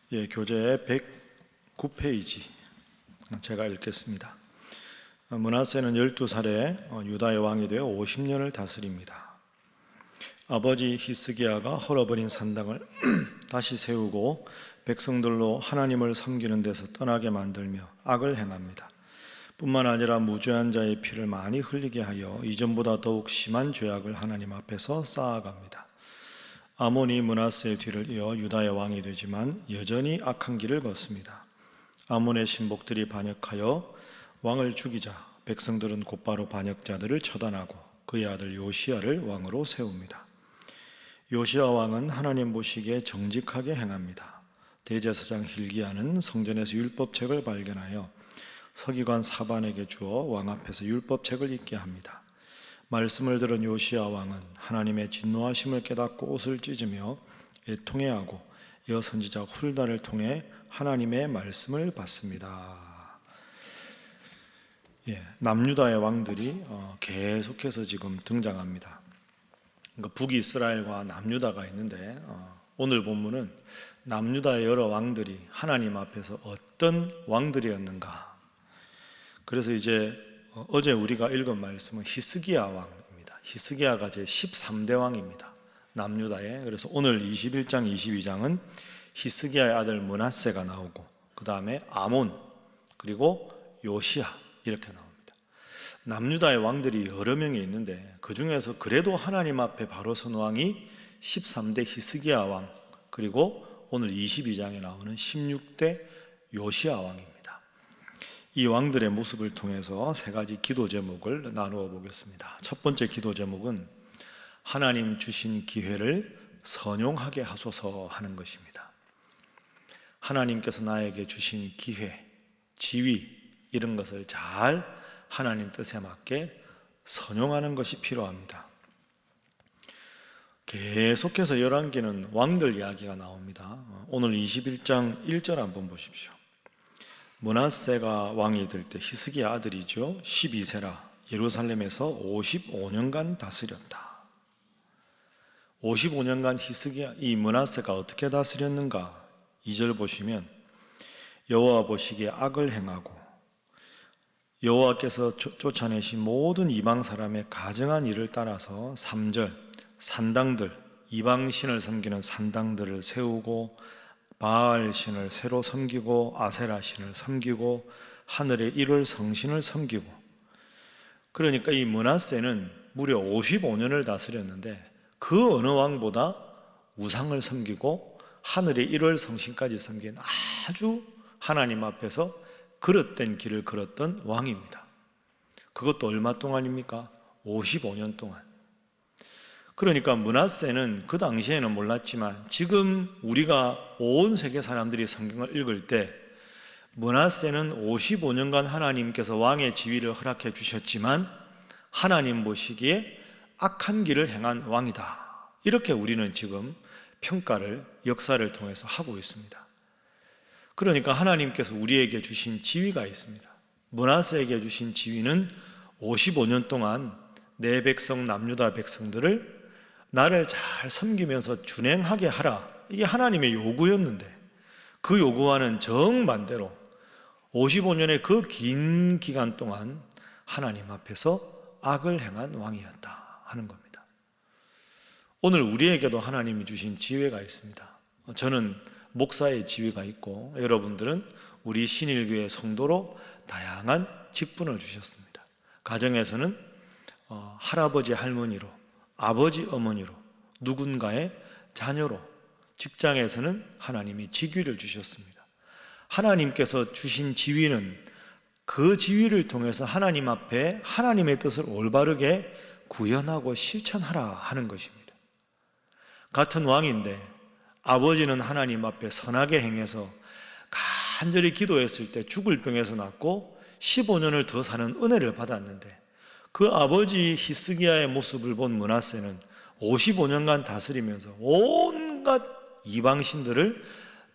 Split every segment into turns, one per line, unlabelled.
교재 109페이지 제가 읽겠습니다. 므낫세는 12살에 유다의 왕이 되어 50년을 다스립니다. 아버지 히스기야가 헐어버린 산당을 다시 세우고 백성들로 하나님을 섬기는 데서 떠나게 만들며 악을 행합니다. 뿐만 아니라 무죄한 자의 피를 많이 흘리게 하여 이전보다 더욱 심한 죄악을 하나님 앞에서 쌓아갑니다. 아몬이 므낫세의 뒤를 이어 유다의 왕이 되지만 여전히 악한 길을 걷습니다. 아몬의 신복들이 반역하여 왕을 죽이자 백성들은 곧바로 반역자들을 처단하고 그의 아들 요시야를 왕으로 세웁니다. 요시야 왕은 하나님 보시기에 정직하게 행합니다. 대제사장 hil기야는 성전에서 율법책을 발견하여 서기관 사반에게 주어 왕 앞에서 율법책을 읽게 합니다. 말씀을 들은 요시야 왕은 하나님의 진노하심을 깨닫고 옷을 찢으며 애통해하고 이어 선지자 훌다를 통해 하나님의 말씀을 받습니다. 남유다의 왕들이 계속해서 지금 등장합니다. 그러니까 북이스라엘과 남유다가 있는데 오늘 본문은 남유다의 여러 왕들이 하나님 앞에서 어떤 왕들이었는가. 그래서 이제 어제 우리가 읽은 말씀은 히스기야 왕입니다. 히스기야가 제 13대 왕입니다. 남유다에. 그래서 오늘 21장, 22장은 히스기야의 아들 므낫세가 나오고 그 다음에 아몬 그리고 요시야 이렇게 나옵니다. 남유다의 왕들이 여러 명이 있는데 그 중에서 그래도 하나님 앞에 바로 선 왕이 13대 히스기야 왕 그리고 오늘 22장에 나오는 16대 요시야 왕입니다. 이 왕들의 모습을 통해서 세 가지 기도 제목을 나누어 보겠습니다. 첫 번째 기도 제목은 하나님 주신 기회를 선용하게 하소서 하는 것입니다. 하나님께서 나에게 주신 기회, 지위 이런 것을 잘 하나님 뜻에 맞게 선용하는 것이 필요합니다. 계속해서 열왕기는 왕들 이야기가 나옵니다. 오늘 21장 1절 한번 보십시오. 므낫세가 왕이 될 때 히스기야 아들이죠. 12세라 예루살렘에서 55년간 다스렸다. 55년간 히스기야 이 므낫세가 어떻게 다스렸는가? 2절 보시면 여호와 보시기에 악을 행하고 여호와께서 쫓아내신 모든 이방 사람의 가증한 일을 따라서 3절 산당들 이방 신을 섬기는 산당들을 세우고 바알 신을 새로 섬기고 아세라 신을 섬기고 하늘의 일월 성신을 섬기고 그러니까 이 므낫세는 무려 55년을 다스렸는데 그 어느 왕보다 우상을 섬기고 하늘의 일월 성신까지 섬긴 아주 하나님 앞에서 그릇된 길을 걸었던 왕입니다. 그것도 얼마 동안입니까? 55년 동안. 그러니까 므낫세는 그 당시에는 몰랐지만 지금 우리가 온 세계 사람들이 성경을 읽을 때 므낫세는 55년간 하나님께서 왕의 지위를 허락해 주셨지만 하나님 보시기에 악한 길을 행한 왕이다. 이렇게 우리는 지금 평가를 역사를 통해서 하고 있습니다. 그러니까 하나님께서 우리에게 주신 지위가 있습니다. 므낫세에게 주신 지위는 55년 동안 내 백성 남유다 백성들을 나를 잘 섬기면서 준행하게 하라. 이게 하나님의 요구였는데 그 요구와는 정반대로 55년의 그 긴 기간 동안 하나님 앞에서 악을 행한 왕이었다 하는 겁니다. 오늘 우리에게도 하나님이 주신 지위가 있습니다. 저는 목사의 지위가 있고 여러분들은 우리 신일교회 성도로 다양한 직분을 주셨습니다. 가정에서는 할아버지 할머니로 아버지 어머니로 누군가의 자녀로 직장에서는 하나님이 직위를 주셨습니다. 하나님께서 주신 지위는 그 지위를 통해서 하나님 앞에 하나님의 뜻을 올바르게 구현하고 실천하라 하는 것입니다. 같은 왕인데 아버지는 하나님 앞에 선하게 행해서 간절히 기도했을 때 죽을 병에서 낫고 15년을 더 사는 은혜를 받았는데 그 아버지 히스기야의 모습을 본 므낫세는 55년간 다스리면서 온갖 이방신들을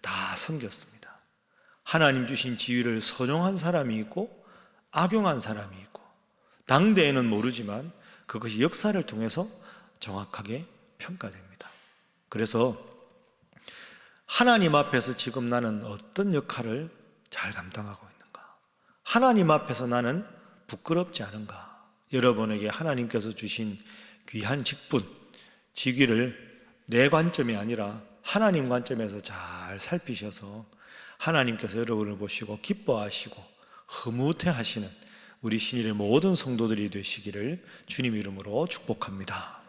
다 섬겼습니다. 하나님 주신 지위를 선용한 사람이 있고 악용한 사람이 있고 당대에는 모르지만 그것이 역사를 통해서 정확하게 평가됩니다. 그래서 하나님 앞에서 지금 나는 어떤 역할을 잘 감당하고 있는가? 하나님 앞에서 나는 부끄럽지 않은가? 여러분에게 하나님께서 주신 귀한 직분, 직위를 내 관점이 아니라 하나님 관점에서 잘 살피셔서 하나님께서 여러분을 보시고 기뻐하시고 흐뭇해하시는 우리 신일의 모든 성도들이 되시기를 주님 이름으로 축복합니다.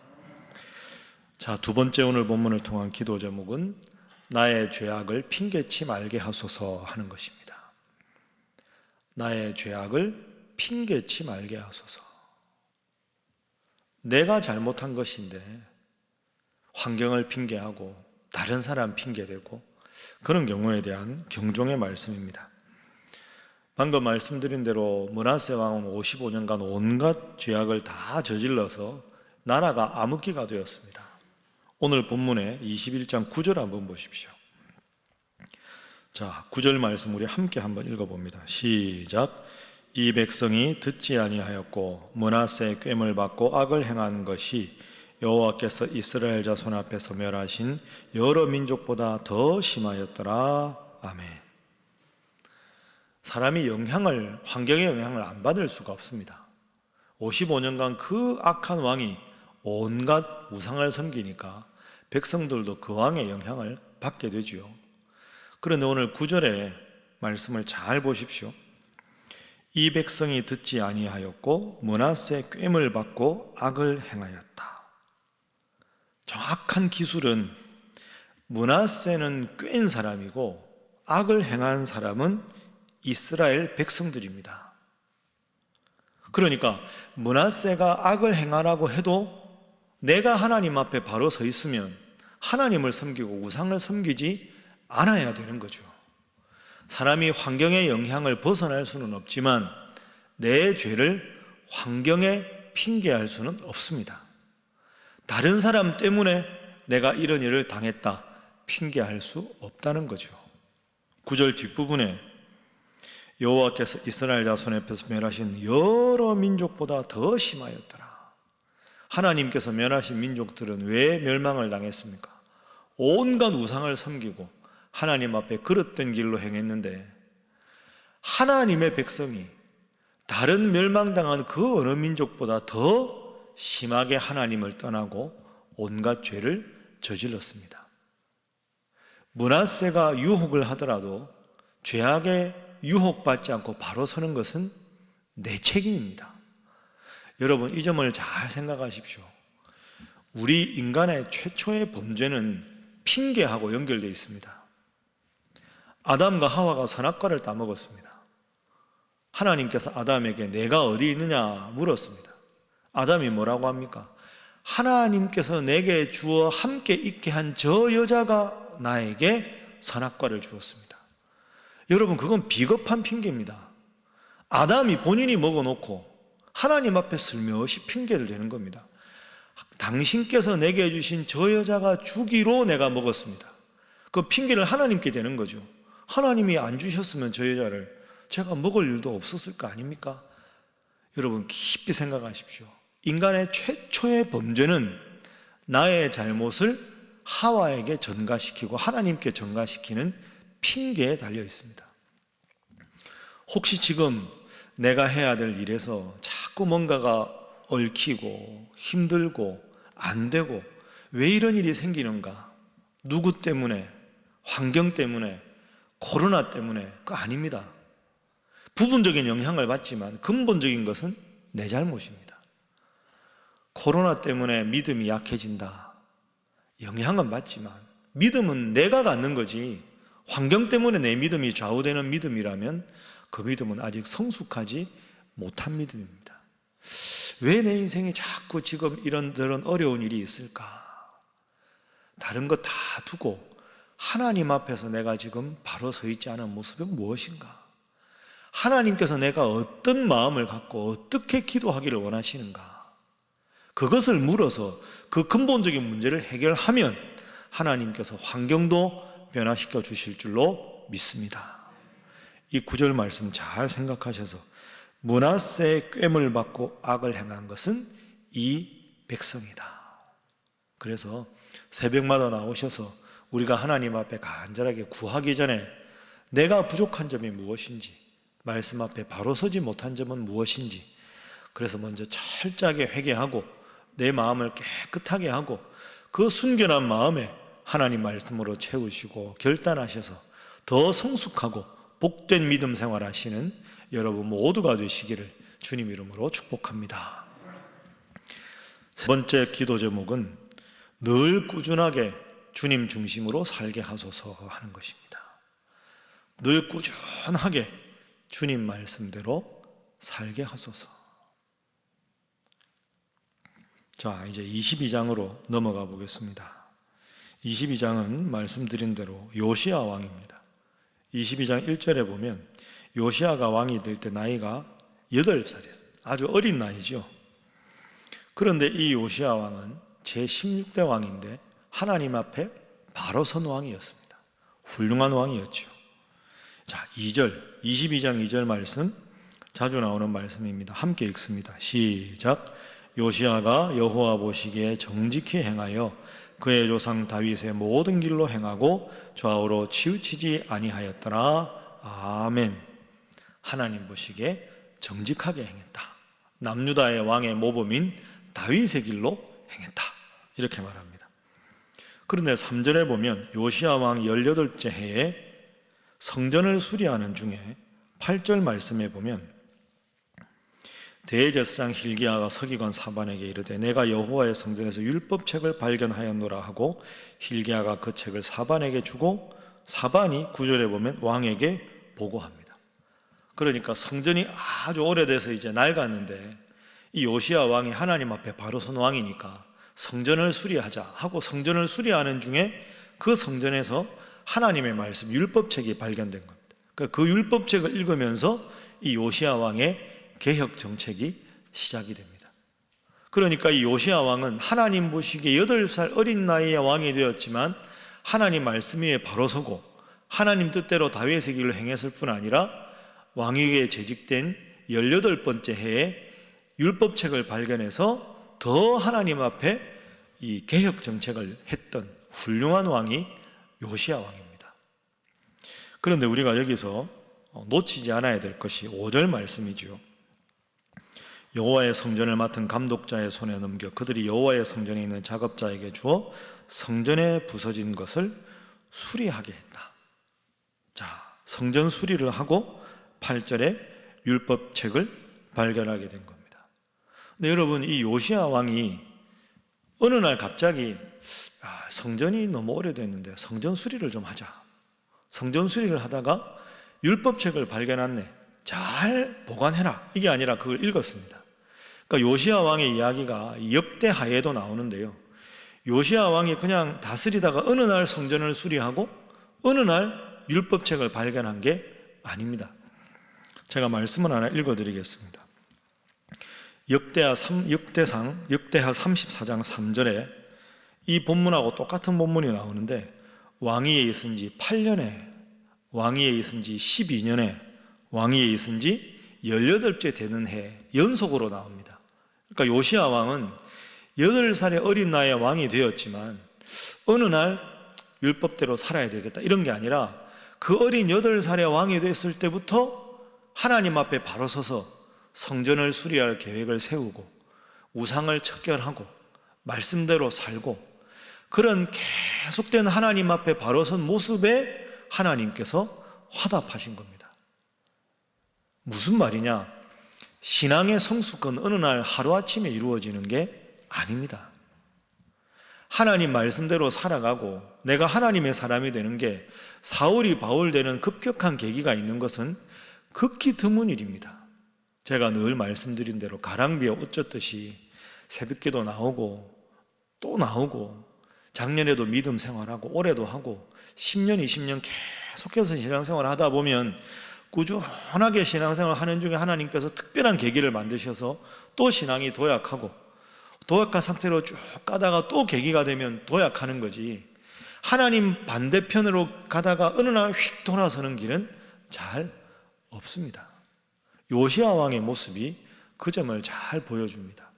자, 두 번째 오늘 본문을 통한 기도 제목은 나의 죄악을 핑계치 말게 하소서 하는 것입니다. 나의 죄악을 핑계치 말게 하소서. 내가 잘못한 것인데 환경을 핑계하고 다른 사람 핑계대고 그런 경우에 대한 경종의 말씀입니다. 방금 말씀드린 대로 므낫세 왕은 55년간 온갖 죄악을 다 저질러서 나라가 암흑기가 되었습니다. 오늘 본문의 21장 9절 한번 보십시오. 자, 9절 말씀 우리 함께 한번 읽어봅니다. 시작. 이 백성이 듣지 아니하였고 므낫세의 꾀를 받고 악을 행한 것이 여호와께서 이스라엘 자손 앞에서 멸하신 여러 민족보다 더 심하였더라. 아멘. 사람이 환경의 영향을 안 받을 수가 없습니다. 55년간 그 악한 왕이 온갖 우상을 섬기니까 백성들도 그 왕의 영향을 받게 되지요. 그런데 오늘 9절의 말씀을 잘 보십시오. 이 백성이 듣지 아니하였고 므낫세의 꾀를 받고 악을 행하였다. 정확한 기술은 므낫세는 꾀인 사람이고 악을 행한 사람은 이스라엘 백성들입니다. 그러니까 므낫세가 악을 행하라고 해도 내가 하나님 앞에 바로 서 있으면 하나님을 섬기고 우상을 섬기지 않아야 되는 거죠. 사람이 환경의 영향을 벗어날 수는 없지만 내 죄를 환경에 핑계할 수는 없습니다. 다른 사람 때문에 내가 이런 일을 당했다 핑계할 수 없다는 거죠. 9절 뒷부분에 여호와께서 이스라엘 자손 앞에서 멸하신 여러 민족보다 더 심하였더라. 하나님께서 멸하신 민족들은 왜 멸망을 당했습니까? 온갖 우상을 섬기고 하나님 앞에 그릇된 길로 행했는데 하나님의 백성이 다른 멸망당한 그 어느 민족보다 더 심하게 하나님을 떠나고 온갖 죄를 저질렀습니다. 므낫세가 유혹을 하더라도 죄악에 유혹받지 않고 바로 서는 것은 내 책임입니다. 여러분 이 점을 잘 생각하십시오. 우리 인간의 최초의 범죄는 핑계하고 연결되어 있습니다. 아담과 하와가 선악과를 따먹었습니다. 하나님께서 아담에게 내가 어디 있느냐 물었습니다. 아담이 뭐라고 합니까? 하나님께서 내게 주어 함께 있게 한 저 여자가 나에게 선악과를 주었습니다. 여러분 그건 비겁한 핑계입니다. 아담이 본인이 먹어놓고 하나님 앞에 슬며시 핑계를 대는 겁니다. 당신께서 내게 주신 저 여자가 주기로 내가 먹었습니다. 그 핑계를 하나님께 대는 거죠. 하나님이 안 주셨으면 저 여자를 제가 먹을 일도 없었을 거 아닙니까? 여러분 깊이 생각하십시오. 인간의 최초의 범죄는 나의 잘못을 하와에게 전가시키고 하나님께 전가시키는 핑계에 달려 있습니다. 혹시 지금 내가 해야 될 일에서 자꾸 뭔가가 얽히고 힘들고 안 되고 왜 이런 일이 생기는가? 누구 때문에? 환경 때문에? 코로나 때문에? 그거 아닙니다. 부분적인 영향을 받지만 근본적인 것은 내 잘못입니다. 코로나 때문에 믿음이 약해진다. 영향은 받지만 믿음은 내가 갖는 거지 환경 때문에 내 믿음이 좌우되는 믿음이라면 그 믿음은 아직 성숙하지 못한 믿음입니다. 왜 내 인생에 자꾸 지금 이런저런 어려운 일이 있을까? 다른 거 다 두고 하나님 앞에서 내가 지금 바로 서 있지 않은 모습은 무엇인가? 하나님께서 내가 어떤 마음을 갖고 어떻게 기도하기를 원하시는가? 그것을 물어서 그 근본적인 문제를 해결하면 하나님께서 환경도 변화시켜 주실 줄로 믿습니다. 이 9절 말씀 잘 생각하셔서 므낫세의 꾀를 받고 악을 행한 것은 이 백성이다. 그래서 새벽마다 나오셔서 우리가 하나님 앞에 간절하게 구하기 전에 내가 부족한 점이 무엇인지, 말씀 앞에 바로 서지 못한 점은 무엇인지, 그래서 먼저 철저하게 회개하고 내 마음을 깨끗하게 하고 그 순결한 마음에 하나님 말씀으로 채우시고 결단하셔서 더 성숙하고 복된 믿음 생활하시는 여러분 모두가 되시기를 주님 이름으로 축복합니다. 세 번째 기도 제목은 늘 꾸준하게 주님 중심으로 살게 하소서 하는 것입니다. 늘 꾸준하게 주님 말씀대로 살게 하소서. 자, 이제 22장으로 넘어가 보겠습니다. 22장은 말씀드린 대로 요시야 왕입니다. 22장 1절에 보면 요시야가 왕이 될 때 나이가 8살이에요. 아주 어린 나이죠. 그런데 이 요시야 왕은 제16대 왕인데 하나님 앞에 바로 선 왕이었습니다. 훌륭한 왕이었죠. 자, 2절, 22장 2절 말씀 자주 나오는 말씀입니다. 함께 읽습니다. 시작. 요시야가 여호와 보시기에 정직히 행하여 그의 조상 다윗의 모든 길로 행하고 좌우로 치우치지 아니하였더라. 아멘. 하나님 보시기에 정직하게 행했다. 남유다의 왕의 모범인 다윗의 길로 행했다. 이렇게 말합니다. 그런데 3절에 보면 요시야 왕 18째 해에 성전을 수리하는 중에 8절 말씀에 보면 대제사장 hil기야가 서기관 사반에게 이르되 내가 여호와의 성전에서 율법책을 발견하였노라 하고 hil기야가 그 책을 사반에게 주고 사반이 9절에 보면 왕에게 보고합니다. 그러니까 성전이 아주 오래돼서 이제 낡았는데 이 요시야 왕이 하나님 앞에 바로 선 왕이니까 성전을 수리하자 하고 성전을 수리하는 중에 그 성전에서 하나님의 말씀 율법책이 발견된 겁니다. 그 율법책을 읽으면서 이 요시야 왕의 개혁 정책이 시작이 됩니다. 그러니까 이 요시야 왕은 하나님 보시기에 8살 어린 나이에 왕이 되었지만 하나님 말씀 위에 바로 서고 하나님 뜻대로 다윗의 길을 행했을 뿐 아니라 왕위에 재직된 18번째 해에 율법책을 발견해서 더 하나님 앞에 이 개혁 정책을 했던 훌륭한 왕이 요시야 왕입니다. 그런데 우리가 여기서 놓치지 않아야 될 것이 5절 말씀이죠. 여호와의 성전을 맡은 감독자의 손에 넘겨 그들이 여호와의 성전에 있는 작업자에게 주어 성전에 부서진 것을 수리하게 했다. 자, 성전 수리를 하고 8절에 율법책을 발견하게 된 겁니다. 근데 여러분, 이 요시야 왕이 어느 날 갑자기 성전이 너무 오래됐는데 성전 수리를 좀 하자. 성전 수리를 하다가 율법책을 발견했네. 잘 보관해라. 이게 아니라 그걸 읽었습니다. 그러니까 요시야 왕의 이야기가 역대하에도 나오는데요. 요시야 왕이 그냥 다스리다가 어느 날 성전을 수리하고 어느 날 율법책을 발견한 게 아닙니다. 제가 말씀을 하나 읽어드리겠습니다. 역대하 34장 3절에 이 본문하고 똑같은 본문이 나오는데 왕위에 있은 지 8년에 왕위에 있은 지 12년에 왕위에 있은 지 18째 되는 해 연속으로 나옵니다. 그러니까 요시야 왕은 8살의 어린 나이에 왕이 되었지만 어느 날 율법대로 살아야 되겠다 이런 게 아니라 그 어린 8살의 왕이 됐을 때부터 하나님 앞에 바로 서서 성전을 수리할 계획을 세우고 우상을 척결하고 말씀대로 살고 그런 계속된 하나님 앞에 바로 선 모습에 하나님께서 화답하신 겁니다. 무슨 말이냐? 신앙의 성숙은 어느 날 하루아침에 이루어지는 게 아닙니다. 하나님 말씀대로 살아가고 내가 하나님의 사람이 되는 게 사울이 바울 되는 급격한 계기가 있는 것은 극히 드문 일입니다. 제가 늘 말씀드린 대로 가랑비에 옷 젖듯이 새벽기도 나오고 또 나오고 작년에도 믿음 생활하고 올해도 하고 10년, 20년 계속해서 신앙생활을 하다 보면 꾸준하게 신앙생활을 하는 중에 하나님께서 특별한 계기를 만드셔서 또 신앙이 도약하고 도약한 상태로 쭉 가다가 또 계기가 되면 도약하는 거지 하나님 반대편으로 가다가 어느 날 휙 돌아서는 길은 잘 없습니다. 요시야 왕의 모습이 그 점을 잘 보여줍니다.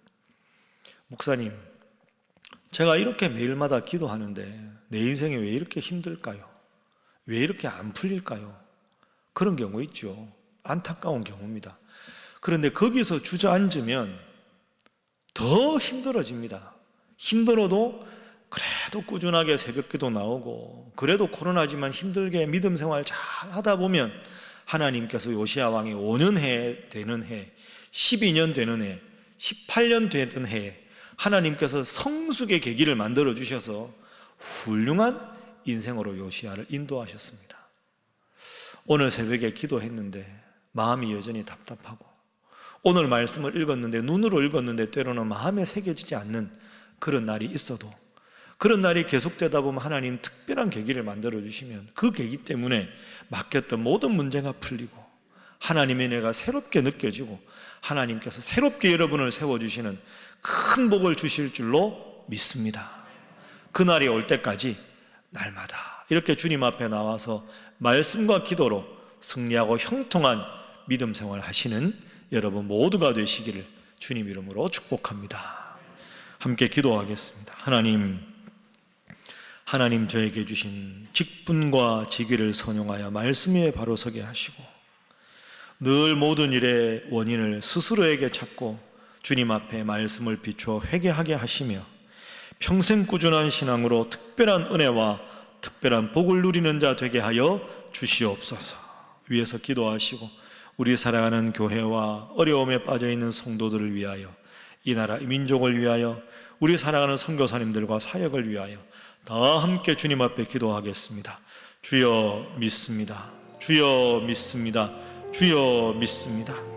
목사님, 제가 이렇게 매일마다 기도하는데 내 인생이 왜 이렇게 힘들까요? 왜 이렇게 안 풀릴까요? 그런 경우 있죠. 안타까운 경우입니다. 그런데 거기서 주저앉으면 더 힘들어집니다. 힘들어도 그래도 꾸준하게 새벽기도 나오고, 그래도 코로나지만 힘들게 믿음 생활 잘 하다 보면 하나님께서 요시야 왕이 5년 해 되는 해, 12년 되는 해, 18년 되는 해에 하나님께서 성숙의 계기를 만들어 주셔서 훌륭한 인생으로 요시야를 인도하셨습니다. 오늘 새벽에 기도했는데 마음이 여전히 답답하고, 오늘 말씀을 읽었는데 눈으로 읽었는데 때로는 마음에 새겨지지 않는 그런 날이 있어도, 그런 날이 계속되다 보면 하나님 특별한 계기를 만들어 주시면 그 계기 때문에 맡겼던 모든 문제가 풀리고 하나님의 은혜가 새롭게 느껴지고 하나님께서 새롭게 여러분을 세워주시는 큰 복을 주실 줄로 믿습니다. 그날이 올 때까지 날마다 이렇게 주님 앞에 나와서 말씀과 기도로 승리하고 형통한 믿음 생활 하시는 여러분 모두가 되시기를 주님 이름으로 축복합니다. 함께 기도하겠습니다. 하나님 저에게 주신 직분과 직위를 선용하여 말씀 위에 바로 서게 하시고, 늘 모든 일의 원인을 스스로에게 찾고 주님 앞에 말씀을 비추어 회개하게 하시며 평생 꾸준한 신앙으로 특별한 은혜와 특별한 복을 누리는 자 되게 하여 주시옵소서. 위에서 기도하시고 우리 사랑하는 교회와 어려움에 빠져있는 성도들을 위하여, 이 나라 이 민족을 위하여, 우리 사랑하는 선교사님들과 사역을 위하여 다 함께 주님 앞에 기도하겠습니다. 주여 믿습니다. 주여 믿습니다. 주여 믿습니다.